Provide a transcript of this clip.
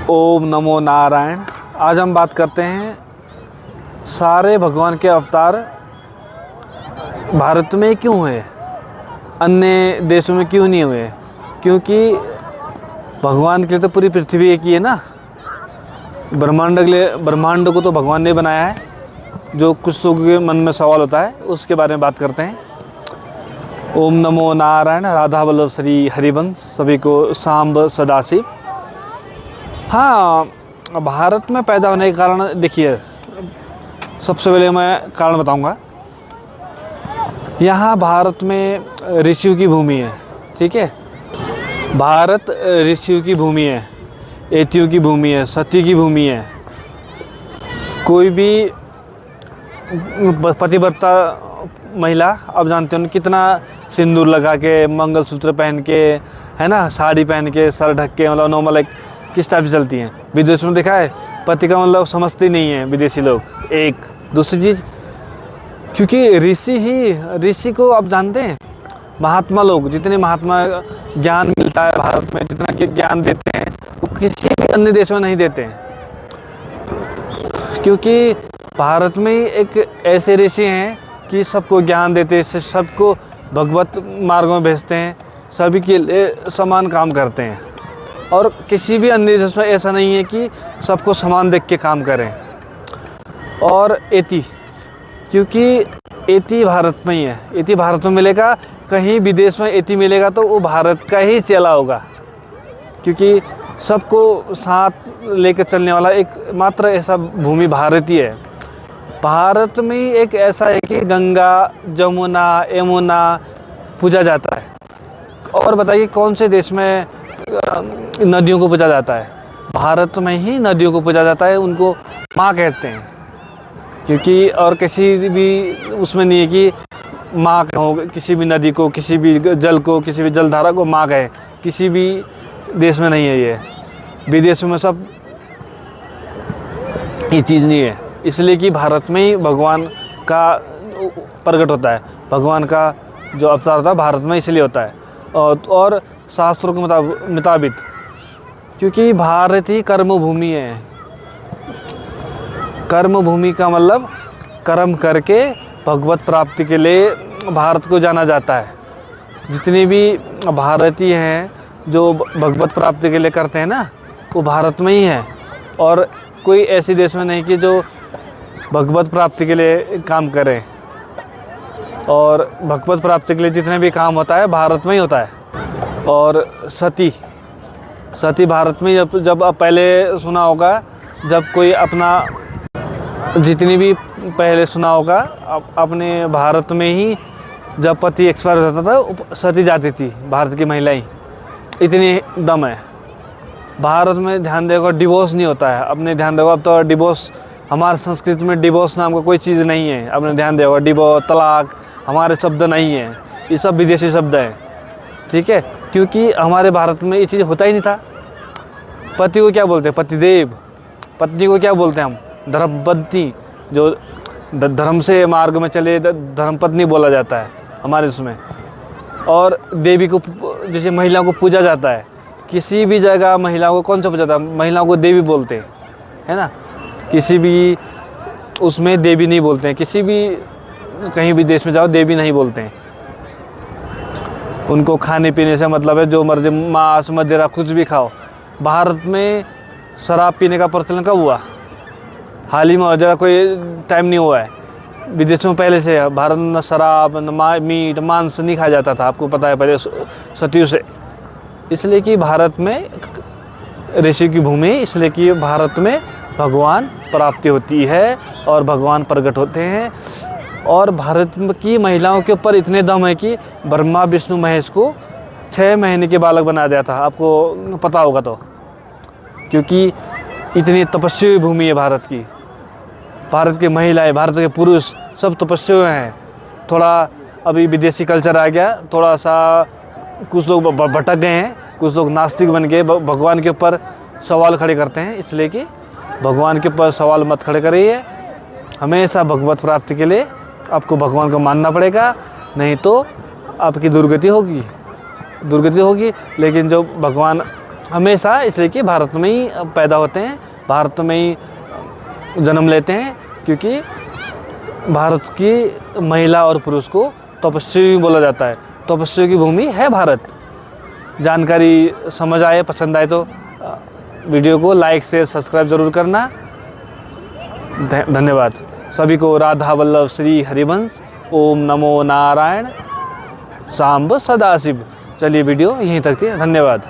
ओम नमो नारायण। आज हम बात करते हैं सारे भगवान के अवतार भारत में क्यों हुए, अन्य देशों में क्यों नहीं हुए। क्योंकि भगवान के लिए तो पूरी पृथ्वी एक ही है ना। ब्रह्मांड को तो भगवान ने बनाया है। जो कुछ लोगों के मन में सवाल होता है उसके बारे में बात करते हैं। ओम नमो नारायण। राधा वल्लभ श्री हरिवंश सभी को सांब सदाशिव। हाँ, भारत में पैदा होने के कारण देखिए, सबसे पहले मैं कारण बताऊंगा। यहाँ भारत में ऋषियों की भूमि है, ठीक है। भारत ऋषियों की भूमि है, एतियों की भूमि है, सती की भूमि है। कोई भी पतिव्रता महिला, अब जानते हो कितना सिंदूर लगा के, मंगलसूत्र पहन के, है ना, साड़ी पहन के, सर ढक के, मतलब नॉर्मल एक किस टाइप से चलती हैं। विदेश में देखा है, पति का मतलब समझते नहीं है विदेशी लोग। एक दूसरी चीज़, क्योंकि ऋषि को आप जानते हैं, महात्मा लोग, जितने महात्मा ज्ञान मिलता है भारत में, जितना ज्ञान देते हैं वो किसी भी अन्य देश में नहीं देते हैं। क्योंकि भारत में ही एक ऐसे ऋषि हैं कि सबको ज्ञान देते हैं, सबको भगवत मार्ग में भेजते हैं, सभी के लिए समान काम करते हैं। और किसी भी अन्य देश में ऐसा नहीं है कि सबको समान देख के काम करें। और एति, क्योंकि एति भारत में ही है। एति भारत में मिलेगा, कहीं विदेश में एति मिलेगा तो वो भारत का ही चेला होगा। क्योंकि सबको साथ लेकर चलने वाला एक मात्र ऐसा भूमि भारत ही है। भारत में ही एक ऐसा है कि गंगा, जमुना, यमुना पूजा जाता है। और बताइए कौन से देश में नदियों को पूजा जाता है? भारत में ही नदियों को पूजा जाता है, उनको माँ कहते हैं। क्योंकि और किसी भी उसमें नहीं है कि माँ कहो किसी भी नदी को, किसी भी जल को, किसी भी जलधारा को माँ कहे। किसी भी देश में नहीं है ये। विदेशों में सब ये चीज़ नहीं है। इसलिए कि भारत में ही भगवान का प्रकट होता है। भगवान का जो अवतार होता है भारत में इसलिए होता है। और शास्त्रों के मुताबिक, क्योंकि भारत ही कर्मभूमि है। कर्मभूमि का मतलब कर्म करके भगवत प्राप्ति के लिए भारत को जाना जाता है। जितने भी भारतीय हैं जो भगवत प्राप्ति के लिए करते हैं ना, वो भारत में ही है। और कोई ऐसे देश में नहीं कि जो भगवत प्राप्ति के लिए काम करें। और भगवत प्राप्ति के लिए जितने भी काम होता है भारत में ही होता है। और सती भारत में, जब आप पहले सुना होगा, जब कोई अपना, जितनी भी पहले सुना होगा, अपने भारत में ही जब पति एक्सपायर हो जाता था, सती जाती थी भारत की महिलाएं। इतनी दम है भारत में। ध्यान देखो, डिवोर्स नहीं होता है। अपने ध्यान देखो, अब तो डिवोर्स, हमारे संस्कृति में डिवोर्स नाम का कोई चीज़ नहीं है। अपने ध्यान देखो, डिवोर्स, तलाक हमारे शब्द नहीं है, ये सब विदेशी शब्द हैं, ठीक है। क्योंकि हमारे भारत में ये चीज़ होता ही नहीं था। पति को क्या बोलते हैं? पतिदेव। पत्नी को क्या बोलते हैं हम? धर्मपत्नी। जो धर्म से मार्ग में चले, धर्मपत्नी बोला जाता है हमारे इसमें। और देवी को, जैसे महिलाओं को पूजा जाता है, किसी भी जगह महिलाओं को कौन सा पूजा जाता है? महिलाओं को देवी बोलते हैं, है ना। किसी भी उसमें देवी नहीं बोलते हैं। किसी भी कहीं भी देश में जाओ, देवी नहीं बोलते हैं। उनको खाने पीने से मतलब है, जो मर्जी मांस मदिरा कुछ भी खाओ। भारत में शराब पीने का प्रचलन कब हुआ? हाल ही में, ज़रा कोई टाइम नहीं हुआ है। विदेशों में पहले से भारत में न शराब, न मीट, मांस नहीं खाया जाता था। आपको पता है, पहले सदियों से। इसलिए कि भारत में ऋषि की भूमि, इसलिए कि भारत में भगवान प्राप्ति होती है और भगवान प्रकट होते हैं। और भारत की महिलाओं के ऊपर इतने दम है कि ब्रह्मा विष्णु महेश को 6 महीने के बालक बना दिया था। आपको पता होगा तो, क्योंकि इतनी तपस्वी भूमि है भारत की। भारत के महिलाएं, भारत के पुरुष सब तपस्वी हैं। थोड़ा अभी विदेशी कल्चर आ गया, थोड़ा सा कुछ लोग भटक गए हैं, कुछ लोग नास्तिक बन गए, भगवान के ऊपर सवाल खड़े करते हैं। इसलिए कि भगवान के ऊपर सवाल मत खड़े करिए। हमेशा भगवत प्राप्ति के लिए आपको भगवान को मानना पड़ेगा, नहीं तो आपकी दुर्गति होगी। लेकिन जो भगवान हमेशा, इसलिए कि भारत में ही पैदा होते हैं, भारत में ही जन्म लेते हैं, क्योंकि भारत की महिला और पुरुष को तपस्वी बोला जाता है। तपस्वी की भूमि है भारत। जानकारी समझ आए, पसंद आए तो वीडियो को लाइक शेयर सब्सक्राइब ज़रूर करना। धन्यवाद सभी को। राधा वल्लभ श्री हरिवंश। ओम नमो नारायण। सांब सदाशिव। चलिए वीडियो यहीं तक थी। धन्यवाद।